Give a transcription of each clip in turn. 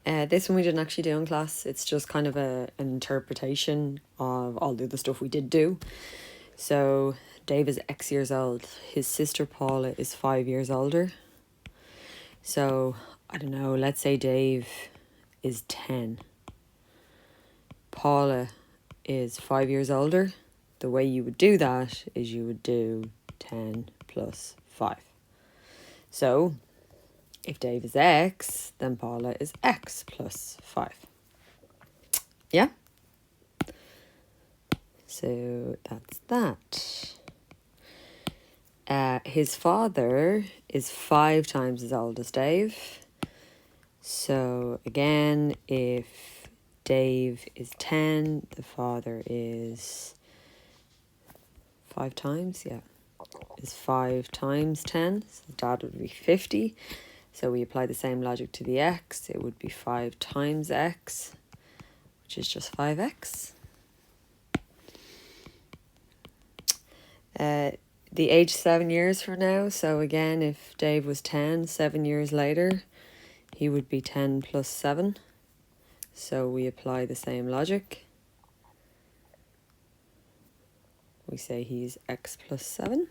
This one we didn't actually do in class. It's just kind of an interpretation of all the other stuff we did do. So Dave is X years old. His sister Paula is 5 years older. So, I don't know, let's say Dave is 10. Paula is 5 years older. The way you would do that is you would do 10 plus 5. So, if Dave is X, then Paula is X plus 5. Yeah? So, that's that. His father is 5 times as old as Dave. So, again, if Dave is 10, the father is 5 times, yeah, is 5 times 10, so dad would be 50. So we apply the same logic to the x, it would be 5 times x, which is just 5x. The age 7 years from now, so again, if Dave was 10, 7 years later, he would be 10 plus 7. So we apply the same logic. We say he's x plus 7.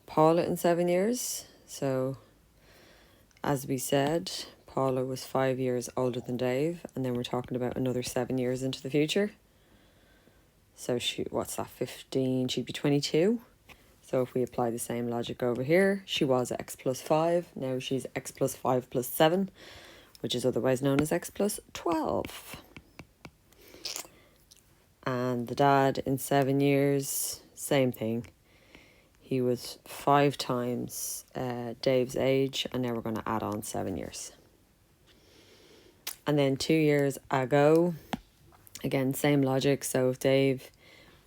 Paula in 7 years. So, as we said, Paula was 5 years older than Dave. And then we're talking about another 7 years into the future. So, what's that, 15? She'd be 22. So, if we apply the same logic over here, she was x plus 5. Now she's x plus 5 plus 7, which is otherwise known as x plus 12. And the dad in 7 years, same thing. He was 5 times Dave's age, and now we're going to add on 7 years. And then 2 years ago, again, same logic. So if Dave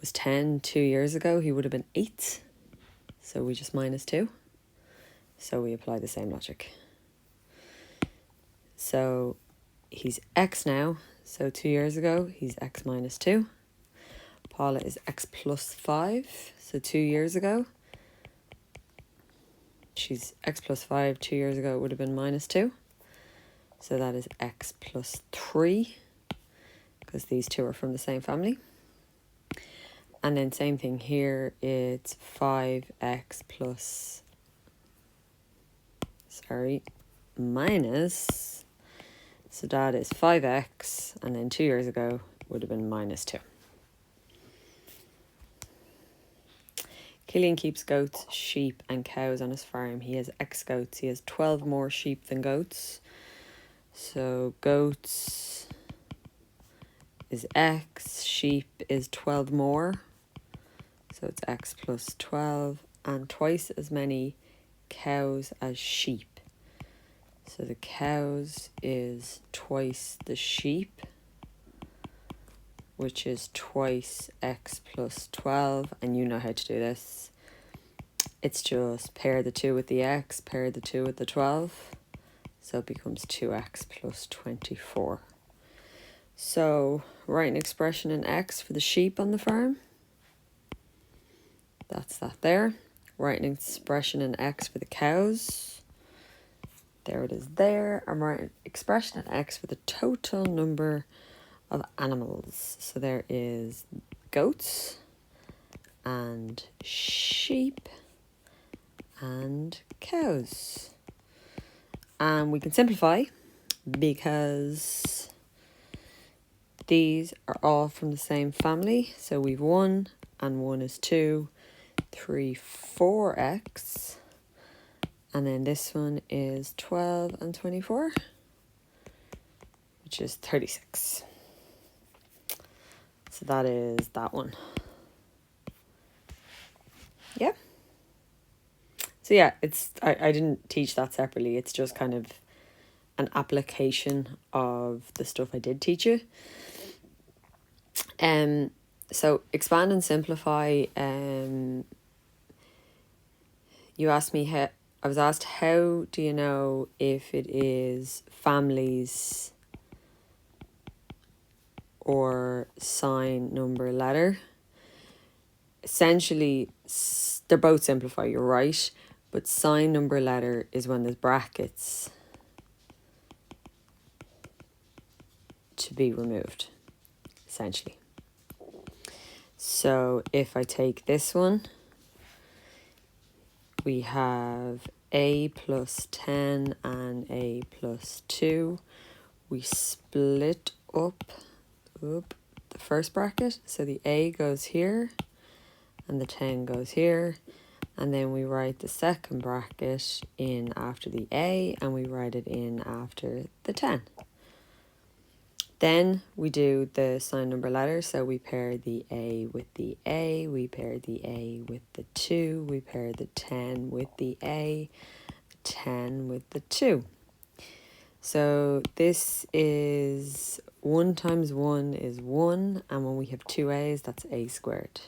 was 10 2 years ago, he would have been 8. So we just minus 2. So we apply the same logic. So he's x now. So 2 years ago, he's x minus 2. Paula is x plus 5. So 2 years ago, she's x plus 5. 2 years ago, it would have been minus 2. So that is x plus 3, because these two are from the same family. And then same thing here, it's 5x plus, minus, so that is 5x, and then 2 years ago would have been minus 2. Killian keeps goats, sheep and cows on his farm. He has X goats. He has 12 more sheep than goats. So goats is X, sheep is 12 more. So it's X plus 12, and twice as many cows as sheep. So the cows is twice the sheep, which is twice x plus 12, and you know how to do this. It's just pair the 2 with the x, pair the 2 with the 12, so it becomes 2x plus 24. So write an expression in x for the sheep on the farm. That's that there. Write an expression in x for the cows. There it is there. I'm writing an expression in x for the total number of animals. So there is goats and sheep and cows. And we can simplify because these are all from the same family. So we've 1 and 1 is 2, 3, 4x. And then this one is 12 and 24, which is 36. So that is that one. Yeah. So yeah, I didn't teach that separately. It's just kind of an application of the stuff I did teach you. So expand and simplify. You asked me I was asked, how do you know if it is families or sign, number, letter? Essentially, they're both simplify, you're right, but sign, number, letter is when there's brackets. be removed, essentially. So if I take this one, we have a plus 10 and a plus 2. We split up the first bracket. So the a goes here and the 10 goes here. And then we write the second bracket in after the a and we write it in after the 10. Then we do the sign number letter, so we pair the a with the a, we pair the a with the 2, we pair the 10 with the a, 10 with the 2. So this is 1 times 1 is 1, and when we have 2 a's, that's a squared.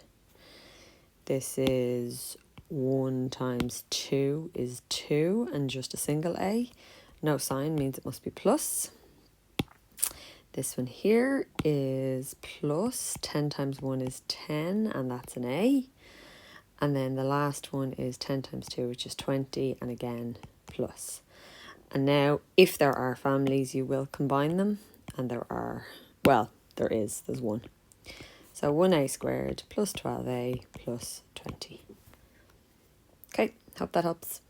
This is 1 times 2 is 2, and just a single a. No sign means it must be plus. This one here is plus 10 times 1 is 10, and that's an A. And then the last one is 10 times 2, which is 20, and again, plus. And now, if there are families, you will combine them. And there's one. So 1A squared plus 12A plus 20. Okay, hope that helps.